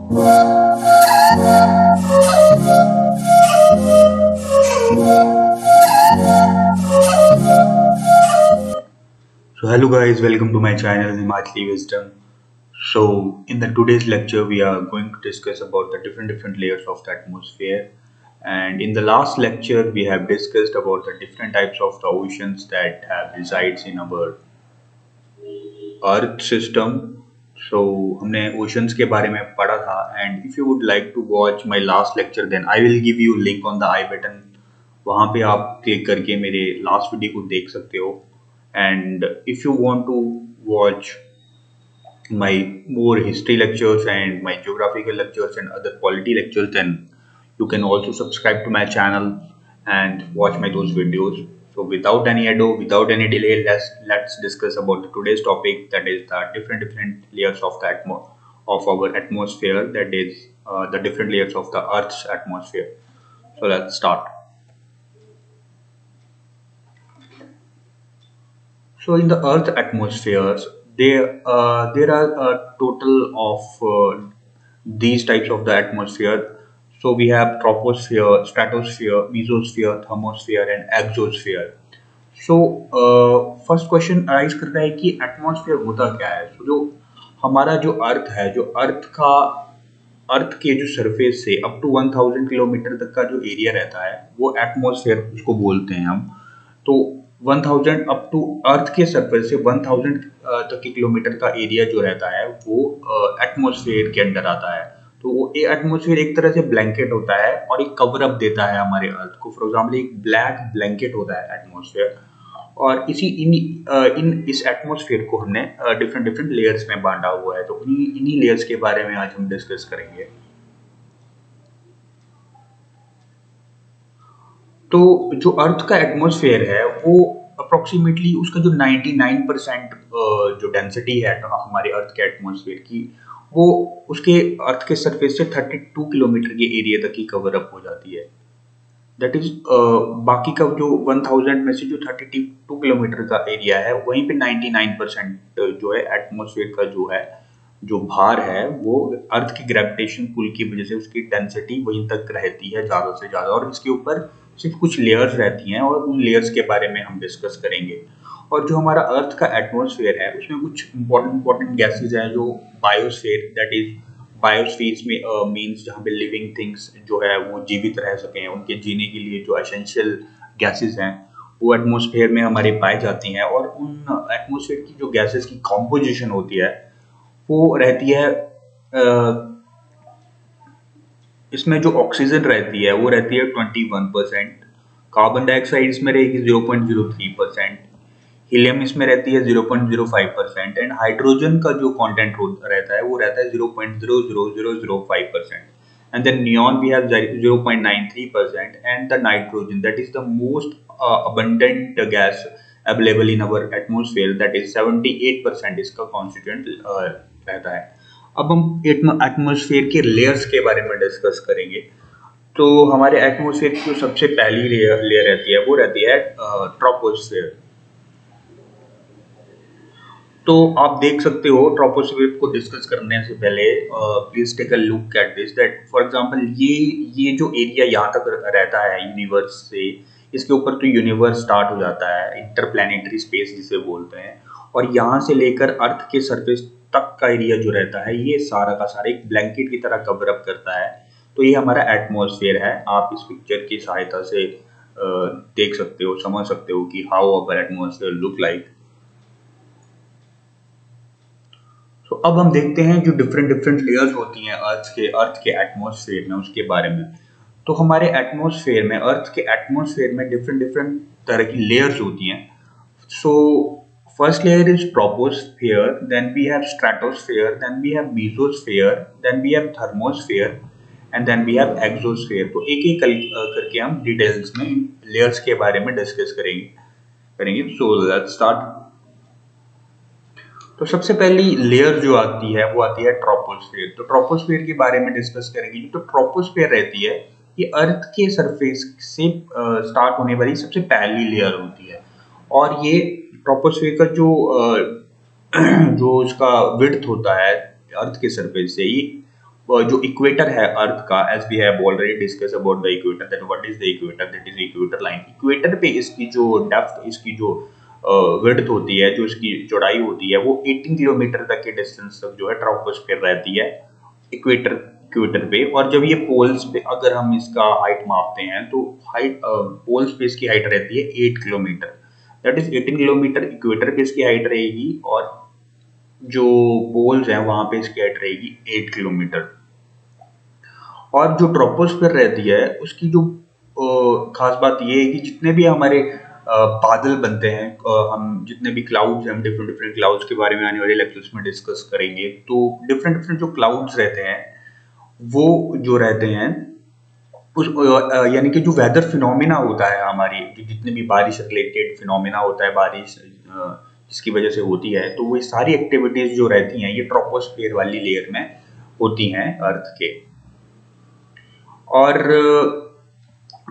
So hello guys, welcome to my channel Himachali Wisdom. So in the today's lecture we are going to discuss about the different layers of the atmosphere. And in the last lecture we have discussed about the different types of the oceans that have resides in our Earth system. So हमने oceans के बारे में पढ़ा था and if you would like to watch my last lecture then I will give you link on the I button. वहाँ पे आप click करके मेरे लास्ट वीडियो को देख सकते हो. And if you want to watch my more history lectures and my geographical lectures and other quality lectures, then you can also subscribe to my channel and watch my those videos. So without any ado, without any delay, let's discuss about today's topic, that is the different layers of the of our atmosphere, that is the different layers of the Earth's atmosphere. So let's start. So in the Earth atmospheres, there are a total of these types of the atmosphere. So we have troposphere, stratosphere, mesosphere, thermosphere, and exosphere. So first question arise करता है कि atmosphere होता क्या है. So जो हमारा जो अर्थ है, जो अर्थ के जो सरफेस से अप टू 1000 किलोमीटर तक का जो एरिया रहता है वो एटमॉस्फेयर उसको बोलते हैं हम. तो 1000 अप टू अर्थ के सरफेस से 1000 तक के किलोमीटर का एरिया जो रहता है वो एटमॉस्फेयर के अंडर आता है. तो वो एटमॉस्फेयर एक तरह से ब्लैंकेट होता है और एक कवर अप देता है हमारे अर्थ को. फॉर एग्जाम्पल एक ब्लैक ब्लैंकेट होता है एटमॉस्फेयर, और इन इस एटमॉस्फेयर को हमने डिफरेंट लेयर्स में बांटा हुआ है. तो इन्हीं लेयर्स के बारे में आज हम डिस्कस करेंगे. तो जो अर्थ का एटमॉस्फेयर है वो अप्रोक्सीमेटली उसका जो 99% जो डेंसिटी है तो हमारे अर्थ के एटमॉस्फेयर की, वो उसके अर्थ के सरफेस से 32 किलोमीटर के एरिया तक ही कवर अप हो जाती है. दैट इज बाकी का जो 1000 में से जो 32 किलोमीटर का एरिया है वहीं पे 99% जो है एटमॉस्फेयर का जो भार है वो अर्थ की ग्रेविटेशन पुल की वजह से उसकी डेंसिटी वहीं तक रहती है ज़्यादा से ज़्यादा, और इसके ऊपर सिर्फ कुछ लेयर्स रहती हैं और उन लेयर्स के बारे में हम डिस्कस करेंगे. और जो हमारा अर्थ का एटमॉस्फेयर है उसमें कुछ इंपॉर्टेंट गैसेज हैं जो बायोस्फीयर, दैट इज बायोस्फीयर में मीन्स जहाँ पे लिविंग थिंग्स जो है वो जीवित रह सकें, उनके जीने के लिए जो एसेंशियल गैसेज हैं वो एटमॉस्फेयर में हमारे पाए जाती हैं. और उन एटमॉस्फेयर की जो गैसेज की कॉम्पोजिशन होती है वो रहती है इसमें जो ऑक्सीजन रहती है वो रहती है 21%, कार्बन डाइऑक्साइड इसमें रहेगी 0.03%, हीलियम इसमें रहती है 0.05% एंड हाइड्रोजन का जो कंटेंट रहता है वो रहता है 0.00005%. And then neon we have 0.93% and the nitrogen that is the most abundant gas available in our atmosphere, that is 78% इसका कॉन्स्टिट्यूएंट रहता है. अब हम एटमॉस्फेयर के लेयर्स के बारे में डिस्कस करेंगे. तो हमारे एटमॉस्फेयर की जो सबसे पहली लेयर रहती है वो रहती है ट्रोपोस्फेयर. तो आप देख सकते हो ट्रोपोस्फेयर को डिस्कस करने से पहले please take a look at this, that for example ये जो एरिया यहाँ तक रहता है यूनिवर्स से, इसके ऊपर तो यूनिवर्स स्टार्ट हो जाता है, इंटरप्लैनेटरी स्पेस जिसे बोलते हैं, और यहाँ से लेकर अर्थ के सरफेस तक का एरिया जो रहता है ये सारा का सारा एक ब्लैंकेट की तरह कवर अप करता है. तो ये हमारा एटमॉस्फेयर है. आप इस पिक्चर की सहायता से देख सकते हो, समझ सकते हो कि how our atmosphere look like. तो अब हम देखते हैं जो डिफरेंट लेयर्स होती हैं अर्थ के एटमॉस्फेयर में, उसके बारे में. तो हमारे एटमॉस्फेयर में, अर्थ के एटमॉस्फेयर में डिफरेंट तरह की लेयर्स होती हैं. So first layer is troposphere, then we have stratosphere, then we have mesosphere, then we have thermosphere and then we have exosphere. तो एक एक करके हम डिटेल्स में लेयर्स के बारे में डिस्कस करेंगे. So let's start. तो सबसे पहली लेयर जो आती है वो आती है ट्रोपोस्फेयर. तो ट्रोपोस्फेयर के बारे में डिस्कस करेंगे. तो ट्रोपोस्फेयर रहती है ये अर्थ के सरफेस से स्टार्ट होने वाली सबसे पहली लेयर होती है. और ये ट्रोपोस्फेयर का जो उसका विड्थ होता है अर्थ के सरफेस से, ये जो इक्वेटर है अर्थ का, as we have already discuss about the equator, that what is the equator, that is equator line. Equator पे इसकी जो डेप्थ, इसकी जो विड्थ होती है, जो इसकी चौड़ाई होती है, वो 18 किलोमीटर तक के डिस्टेंस तक जो है ट्रोपोस्फीयर रहती है इक्वेटर इक्वेटर पे। और जब ये पोल्स पे अगर हम इसका हाइट मापते हैं तो हाइट पोल्स पे इसकी हाइट रहती है 8 kilometre, that is 18 kilometre equator पे इसकी हाइट रहेगी, और जो पोल्स हैं वहां पे इसकी हाइट रहेगी 8 किलोमीटर। और जो ट्रोपोस्फीयर रहती है उसकी जो खास बात ये है कि जितने भी हमारे बादल बनते हैं, हम जितने भी क्लाउड्स हैं, हम डिफरेंट डिफरेंट क्लाउड्स के बारे में आने वाले लेक्चर्स में डिस्कस करेंगे। तो डिफरेंट डिफरेंट जो क्लाउड्स रहते हैं वो जो रहते हैं उस यानी कि जो वेदर फिनोमिना होता है हमारी, जितने भी बारिश रिलेटेड फिनोमिना होता है, बारिश जिसकी वजह से होती है, तो वो सारी एक्टिविटीज जो रहती हैं ये ट्रोपोस्फीयर वाली लेयर में होती हैं अर्थ के। और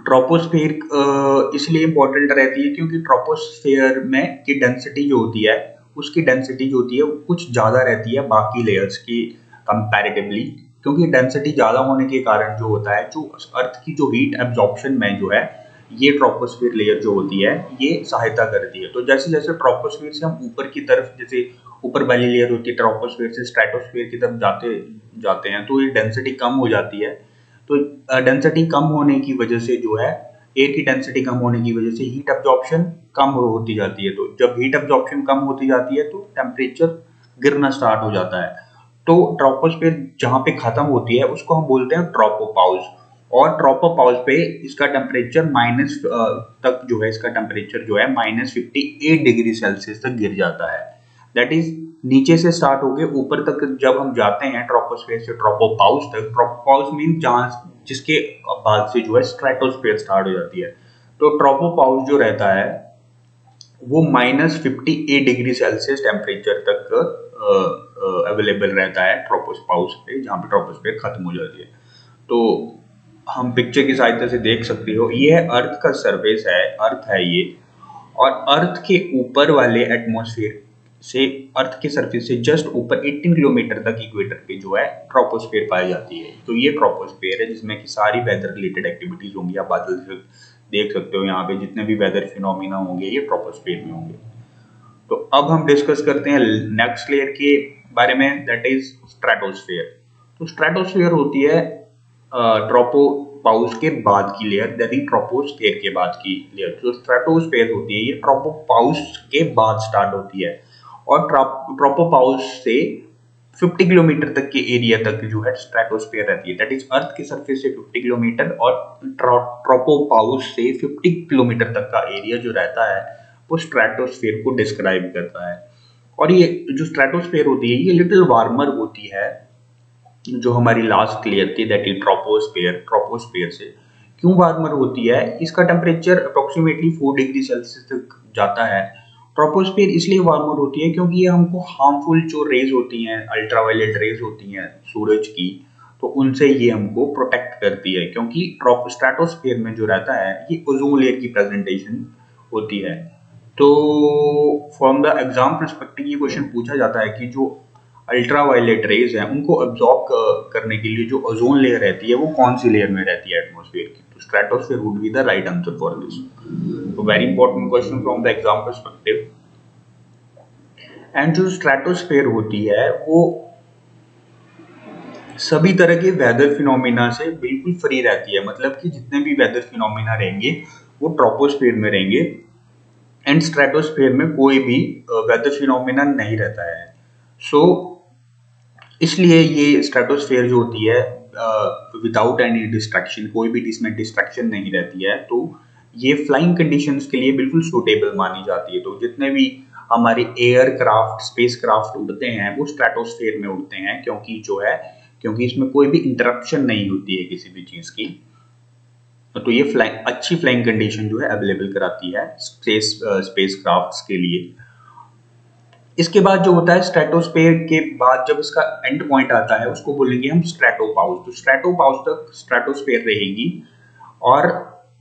ट्रोपोस्फीयर इसलिए इम्पोर्टेंट रहती है क्योंकि ट्रोपोस्फीयर में की डेंसिटी जो होती है, उसकी डेंसिटी जो होती है वो कुछ ज़्यादा रहती है बाकी लेयर्स की कंपैरेटिवली, क्योंकि डेंसिटी ज़्यादा होने के कारण जो होता है, जो अर्थ की जो हीट एब्जॉर्प्शन में जो है ये ट्रोपोस्फीयर लेयर जो होती है ये सहायता करती है। तो जैसे जैसे ट्रोपोस्फीयर से हम ऊपर की तरफ, जैसे ऊपर वाली लेयर होती है ट्रोपोस्फीयर से स्ट्रेटोस्फीयर की तरफ जाते हैं तो ये डेंसिटी कम हो जाती है। तो डेंसिटी कम होने की वजह से जो है, एयर की डेंसिटी कम होने की वजह से हीट एब्जॉर्प्शन कम होती जाती है। तो जब हीट एब्जॉर्प्शन कम होती जाती है तो टेम्परेचर गिरना स्टार्ट हो जाता है। तो ट्रोपोस्फीयर जहां पे खत्म होती है उसको हम बोलते हैं ट्रोपोपाउस, और ट्रोपोपाउस पे इसका टेम्परेचर माइनस तक जो है, इसका टेम्परेचर जो है -58 डिग्री सेल्सियस तक गिर जाता है। दैट इज नीचे से स्टार्ट होके ऊपर तक जब हम जाते हैं ट्रोपोस्फीयर से ट्रोपोपाउस तक, ट्रोपोपाउस मीन जहां जिसके बाद से जो है स्ट्रेटोस्फीयर स्टार्ट हो जाती है। तो ट्रोपोपाउस जो रहता है वो -58 डिग्री सेल्सियस टेम्परेचर तक अवेलेबल रहता है ट्रोपोपाउस पे, जहां पे ट्रोपोस्फीयर खत्म हो जाती है। तो हम पिक्चर की सहायता से देख सकते हो, ये है अर्थ का सरफेस है, अर्थ है ये, और अर्थ के ऊपर वाले एटमॉस्फेयर से, अर्थ के सरफेस से जस्ट ऊपर 18 किलोमीटर तक इक्वेटर पे जो है ट्रोपोस्फीयर पाई जाती है। तो ये ट्रोपोस्फीयर है जिसमें कि सारी वेदर रिलेटेड एक्टिविटीज होंगी। आप बादल देख सकते हो, यहाँ पे जितने भी वेदर फिनोमिना होंगे ये ट्रोपोस्फीयर में होंगे। तो अब हम डिस्कस करते हैं नेक्स्ट लेयर के बारे में, दैट इज स्ट्रेटोस्फीयर। तो स्ट्रेटोस्फीयर होती है ट्रोपोपाउस के बाद की लेयर, दैट इज ट्रोपोस्फीयर के बाद की लेयर। जो स्ट्रेटोस्फीयर होती है ये ट्रोपोपाउस के बाद स्टार्ट होती है, और ट्रोपोपाउस से 50 किलोमीटर तक के एरिया तक जो है स्ट्रेटोस्फीयर रहती है। दैट इज अर्थ के सरफेस से 50 किलोमीटर, और ट्रोपोपाउस से 50 किलोमीटर तक का एरिया जो रहता है वो स्ट्रेटोस्फीयर को डिस्क्राइब करता है। और ये जो स्ट्रेटोस्फीयर होती है ये लिटिल वार्मर होती है जो हमारी लास्ट लेयर थी, दैट इज ट्रोपोस्फीयर से। क्यों वार्मर होती है? इसका टेम्परेचर अप्रोक्सीमेटली 4 डिग्री सेल्सियस तक जाता है। ट्रोपोस्फीयर इसलिए वार्मर होती है क्योंकि ये हमको हार्मफुल जो रेज होती हैं, अल्ट्रावायलेट रेज होती हैं सूरज की, तो उनसे ये हमको प्रोटेक्ट करती है, क्योंकि स्ट्रेटोस्फीयर में जो रहता है ये ओजोन लेयर की प्रेजेंटेशन होती है। तो फ्रॉम द एग्जाम पर्सपेक्टिव ये क्वेश्चन पूछा जाता है कि जो अल्ट्रावायलेट रेज हैं उनको एब्जॉर्ब करने के लिए जो ओजोन लेयर रहती है वो कौन सी लेयर में रहती है एटमॉस्फेयर की? तो stratosphere would be the right answer for this. तो very important question from the exam perspective. And जो स्ट्रेटोस्फीयर होती है वो सभी तरह के वेदर फिनोमिना से बिल्कुल फ्री रहती है, मतलब कि जितने भी वेदर फिनोमिना रहेंगे वो ट्रोपोस्फीयर में रहेंगे, एंड स्ट्रेटोस्फीयर में कोई भी वेदर फिनोमिना नहीं रहता है। सो इसलिए ये स्ट्रेटोस्फीयर जो होती है विदाउट एनी डिस्ट्रैक्शन, कोई भी इसमें डिस्ट्रैक्शन नहीं रहती है, तो ये फ्लाइंग कंडीशंस के लिए बिल्कुल सूटेबल मानी जाती है। तो जितने भी हमारे एयरक्राफ्ट, स्पेसक्राफ्ट उड़ते हैं वो स्ट्रेटोस्फीयर में उड़ते हैं, क्योंकि इसमें कोई भी इंटरप्शन नहीं होती है किसी भी चीज की। तो ये अच्छी फ्लाइंग कंडीशन जो है अवेलेबल कराती है स्पेसक्राफ्ट्स के लिए। इसके बाद जो होता है स्ट्रेटोस्फीयर के बाद जब इसका एंड पॉइंट आता है उसको बोलेंगे हम स्ट्रेटोपाउस। तो स्ट्रेटोपाउस तक स्ट्रेटोस्फीयर रहेगी, और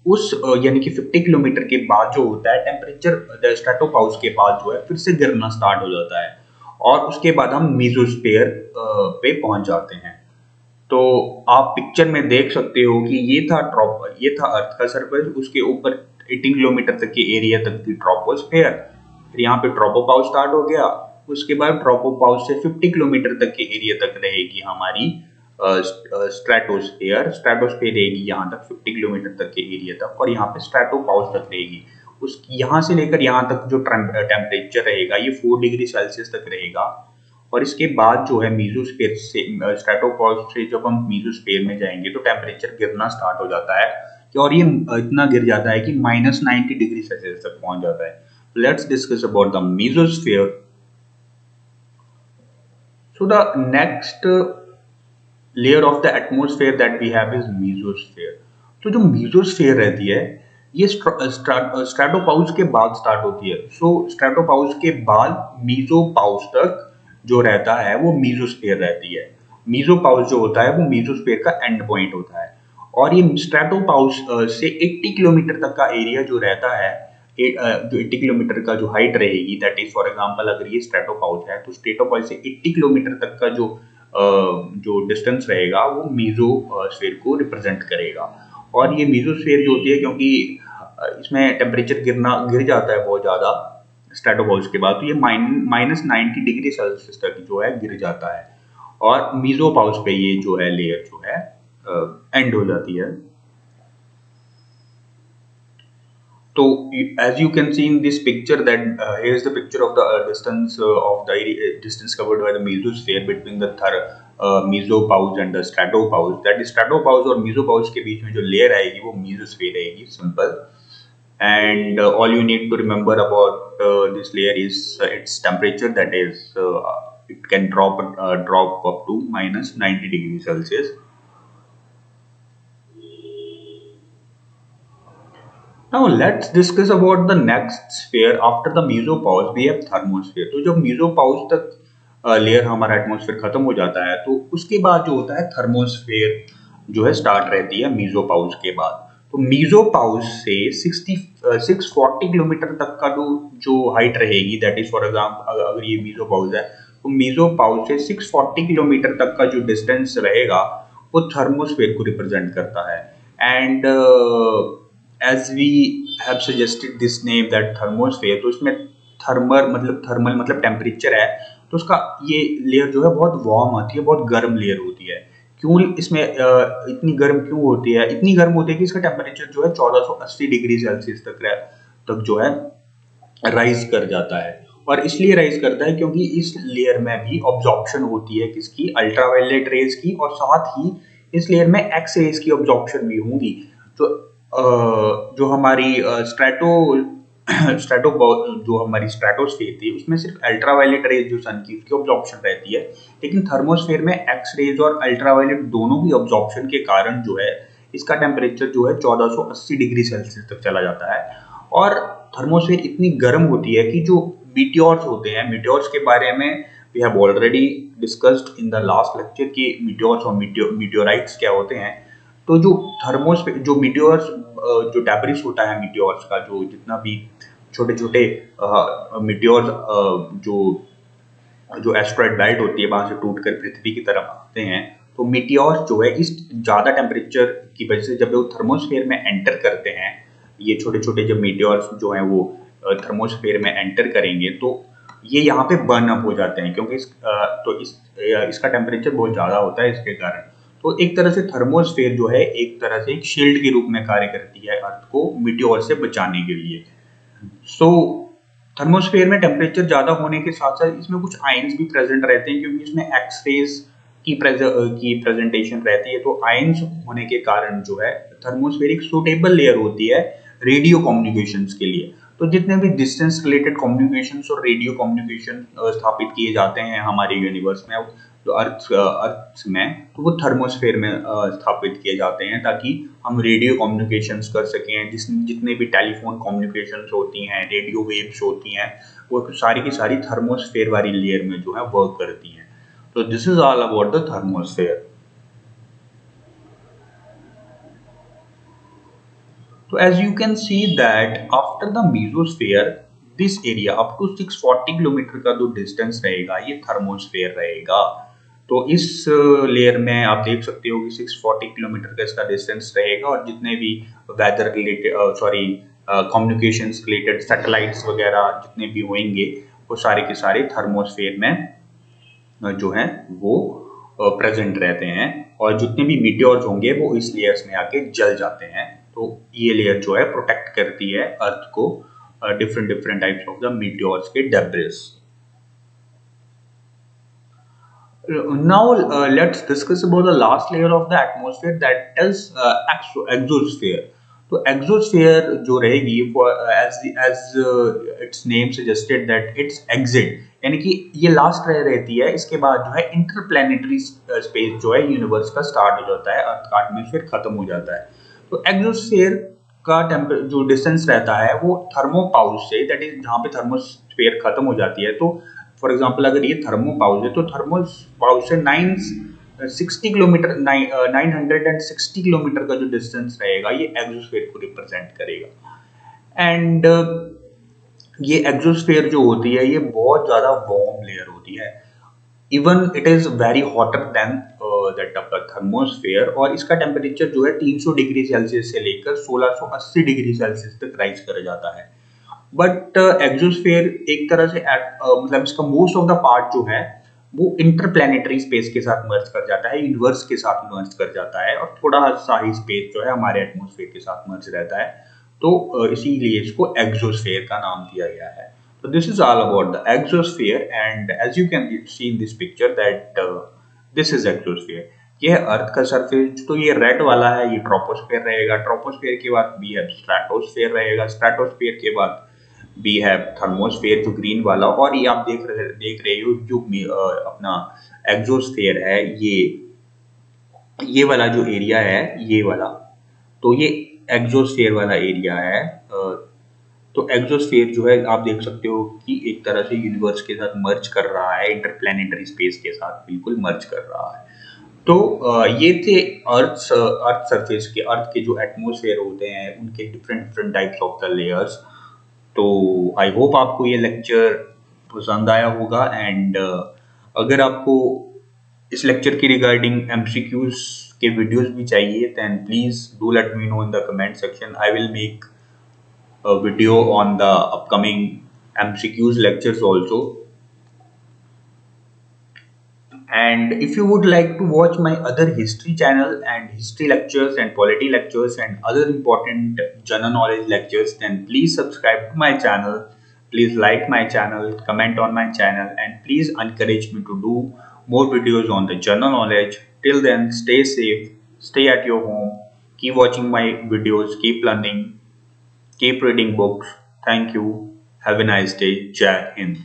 उस यानी कि 50 किलोमीटर के बाद जो होता है टेम्परेचर स्ट्रेटोपाउस के बाद जो है फिर से गिरना स्टार्ट हो जाता है, और उसके बाद हम मीजोस्फीयर पे पहुंच जाते हैं। तो आप पिक्चर में देख सकते हो कि ये था अर्थ का सरफेस, उसके ऊपर 18 किलोमीटर तक के एरिया तक की ट्रोपोस्फेयर, फिर यहाँ पे ट्रोपोपाउस स्टार्ट हो गया, उसके बाद ट्रोपोपाउस से 50 किलोमीटर तक के एरिया तक रहेगी हमारी स्ट्रेटोस्फेयर। स्ट्रेटोस्फेयर रहेगी यहाँ तक 50 किलोमीटर तक के एरिया तक, और यहाँ पे स्ट्रेटोपाउस तक रहेगी। उस यहाँ से लेकर यहाँ तक जो टेम्परेचर रहेगा ये 4 डिग्री सेल्सियस तक रहेगा। और इसके बाद जो है मीजोस्फीयर से, स्ट्रेटोपाउस से जब हम मीजोस्फीयर में जाएंगे तो टेम्परेचर गिरना स्टार्ट हो जाता है, और ये इतना गिर जाता है कि -90 डिग्री सेल्सियस तक पहुंच जाता है। Let's discuss about the mesosphere. So the next layer of the atmosphere that we have is mesosphere. तो जो मीजोस्फीयर रहती है ये स्ट्रेटोपाउस के बाद स्टार्ट होती है। सो स्ट्रेटोपाउस के बाद मीजोपाउस तक जो रहता है वो मीजोस्फीयर रहती है। मीजोपाउस जो होता है वो मीजोस्फीयर का एंड पॉइंट होता है। और ये स्ट्रेटोपाउस से 80 किलोमीटर तक का एरिया जो रहता है, जो 80 किलोमीटर का जो हाइट रहेगी, दैट इज फॉर एग्जांपल अगर ये स्ट्रेटोपाउस है तो स्ट्रेटोपाउस से 80 किलोमीटर तक का जो डिस्टेंस रहेगा वो मीजोस्फीयर को रिप्रेजेंट करेगा। और ये मीजोस्फीयर जो होती है, क्योंकि इसमें टेम्परेचर गिर जाता है बहुत ज्यादा स्ट्रेटोपाउस के बाद, तो ये -90 डिग्री सेल्सियस तक जो है गिर जाता है, और मीजोपाउस पे ये जो है लेयर जो है एंड हो जाती है। तो as you can see in this picture that here is the picture of the distance of the distance covered by the mesosphere between the mesopause and the stratopause। that is stratopause और mesopause के बीच में जो layer आएगी वो mesosphere रहेगी, simple। and all you need to remember about this layer is its temperature, that is it can drop up to -90 degrees Celsius। Now let's discuss about the next sphere after the mesopause we have thermosphere। तो जब mesopause तक layer हमारा atmosphere खत्म हो जाता है तो उसके बाद जो होता है थर्मोस्फेयर जो है स्टार्ट रहती है मीजोपाउस के बाद। तो मीजोपाउस से 640 किलोमीटर तक का जो हाइट रहेगी, दैट इज फॉर एग्जाम्पल अगर ये मीजोपाउस है तो मीजोपाउस से 640 किलोमीटर तक का जो डिस्टेंस रहेगा वो थर्मोस्फेयर को रिप्रेजेंट करता है। And as we have suggested this name that thermosphere, तो इसमें थर्मल मतलब टेम्परेचर है, तो उसका ये लेयर जो है बहुत वार्म आती है, बहुत गर्म लेयर होती है। क्यों इसमें इतनी गर्म क्यों होती है? इतनी गर्म होती है कि इसका टेम्परेचर जो है 1480 डिग्री सेल्सियस तक जो है राइज कर जाता है। और इसलिए राइज करता है क्योंकि इस लेयर में भी ऑब्जॉर्प्शन होती है किसकी? अल्ट्रावायलेट रेज की, और साथ ही इस लेयर में एक्स रेज की ऑब्जॉर्प्शन भी होंगी। तो जो हमारी जो हमारी स्ट्रेटोस्फीयर थी उसमें सिर्फ अल्ट्रावायलेट रेज जो सन की उसकी ऑब्जॉर्प्शन रहती है, लेकिन थर्मोस्फीयर में एक्स रेज और अल्ट्रावायलेट दोनों की ऑब्जॉर्प्शन के कारण जो है इसका टेम्परेचर जो है 1480 डिग्री सेल्सियस तक चला जाता है। और थर्मोस्फीयर इतनी गर्म होती है कि जो मीटियोर्स होते हैं, मीटियोर्स के बारे में we have already discussed in the last lecture कि मीटियोर्स और मीटियोराइट्स क्या होते हैं। तो जो थर्मोस्फीयर जो मीटियोर्स जो डेब्रिस होता है मीटियोर्स का, जो जितना भी छोटे छोटे मीटियोर्स जो एस्ट्रॉइड बेल्ट होती है वहां से टूटकर पृथ्वी की तरफ आते हैं, तो मीटियोर्स जो है इस ज्यादा टेम्परेचर की वजह से जब वो थर्मोस्फीयर में एंटर करते हैं, ये छोटे छोटे जब मीटियोर्स जो है वो थर्मोस्फीयर में एंटर करेंगे तो ये यहाँ पे बर्न अप हो जाते हैं, क्योंकि इसका टेम्परेचर बहुत ज्यादा होता है इसके कारण। तो एक तरह से थर्मोस्फीयर जो है एक तरह से एक शील्ड के रूप में कार्य करती है अर्थ को मीटियोर से बचाने के लिए। सो थर्मोस्फीयर में टेम्परेचर ज्यादा होने के साथ साथ इसमें कुछ आयंस भी प्रेजेंट रहते हैं, क्योंकि इसमें एक्स रेज की प्रेजेंटेशन रहती है। तो आयंस होने के कारण जो है थर्मोस्फीयर एक सूटेबल लेयर होती है रेडियो कम्युनिकेशंस के लिए। तो जितने भी डिस्टेंस रिलेटेड कम्युनिकेशंस और रेडियो कम्युनिकेशन स्थापित किए जाते हैं हमारे यूनिवर्स में, तो अर्थ में, तो वो थर्मोस्फीयर में स्थापित किए जाते हैं ताकि हम रेडियो कम्युनिकेशंस कर सकें। जितने भी टेलीफोन कम्युनिकेशंस होती हैं, रेडियो वेव्स होती हैं, वो सारी की सारी थर्मोस्फीयर वाली लेयर में जो है वर्क करती हैं। तो this is all about the thermosphere. तो as you can see that after the mesosphere this area up to 640 kilometre का जो डिस्टेंस रहेगा ये थर्मोस्फीयर रहेगा। तो इस लेयर में आप देख सकते हो कि 640 किलोमीटर का इसका डिस्टेंस रहेगा और जितने भी weather related communications related satellites वगैरह जितने भी होंगे वो सारे के सारे थर्मोस्फेयर में जो है वो प्रेजेंट रहते हैं और जितने भी मीटियोर्स होंगे वो इस लेयर्स में आके जल जाते हैं। तो ये लेयर जो है प्रोटेक्ट करती है अर्थ को different different types of the meteors के debris. Now let's discuss about the last layer of the atmosphere, that is exosphere. तो exosphere जो रहेगी as its name suggested that it's exit, यानी कि ये लास्ट रहती है। इसके बाद जो है इंटरप्लैनेटरी स्पेस जो है यूनिवर्स का स्टार्ट हो जाता है, अर्थ का एटमॉस्फेयर खत्म हो जाता है। तो एक्सोस्फेयर का जो डिस्टेंस रहता है वो थर्मोपाउज से, दैट इज जहाँ पे थर्मोस्फेयर खत्म हो जाती है। तो फॉर एग्जाम्पल अगर ये थर्मोपाउज है तो थर्मोपाउज से 960 किलोमीटर 960 किलोमीटर का जो डिस्टेंस रहेगा ये एक्सोस्फेयर को रिप्रेजेंट करेगा। एंड ये एक्सोस्फेयर जो होती है ये बहुत ज्यादा वार्म लेयर होती है, even it is very hotter then that of the thermosphere, और इसका टेम्परेचर जो है 300 डिग्री सेल्सियस से लेकर 1680 डिग्री सेल्सियस तक राइज कर जाता है। बट एक्सोस्फेयर एक तरह से मतलब इसका मोस्ट ऑफ द पार्ट जो है वो इंटरप्लैनेटरी स्पेस के साथ मर्ज कर जाता है, यूनिवर्स के साथ मर्ज कर जाता है, और थोड़ा सा ही स्पेस जो है हमारे एटमॉस्फेयर के साथ मर्ज रहता है। तो इसीलिए इसको एक्सोस्फेयर का नाम दिया गया है। So this is all about the exosphere, and as you can see in this picture that this is exosphere. ये है अर्थ का सरफेस। तो ये रेड वाला है, ये ट्रोपोस्फेयर रहेगा। ट्रोपोस्फेयर के बाद वी हैव स्ट्रेटोस्फेयर रहेगा। स्ट्रेटोस्फेयर के बाद वी हैव थर्मोस्फेयर जो ग्रीन वाला, और ये आप देख रहे हो जो अपना एक्सोस्फेयर है, ये वाला जो एरिया है ये वाला, तो ये एक्सोस्फेयर वाला एरिया है। तो एक्सोस्फेयर जो है आप देख सकते हो कि एक तरह से यूनिवर्स के साथ मर्ज कर रहा है, इंटरप्लैनेटरी स्पेस के साथ बिल्कुल मर्ज कर रहा है। तो ये थे अर्थ सरफेस के, अर्थ के जो एटमॉस्फेयर होते हैं उनके different different types of the layers. तो आई होप आपको ये लेक्चर पसंद आया होगा, एंड अगर आपको इस लेक्चर की रिगार्डिंग एमसीक्यूज के वीडियोस भी चाहिए then please do let me know in the comment section. I will make a video on the upcoming MCQs lectures also. And if you would like to watch my other history channel and history lectures and polity lectures and other important general knowledge lectures, then please subscribe to my channel. Please like my channel, comment on my channel, and please encourage me to do more videos on the general knowledge. Till then, stay safe, stay at your home, keep watching my videos, keep learning, keep reading books. Thank you. Have a nice day. Jai Hind.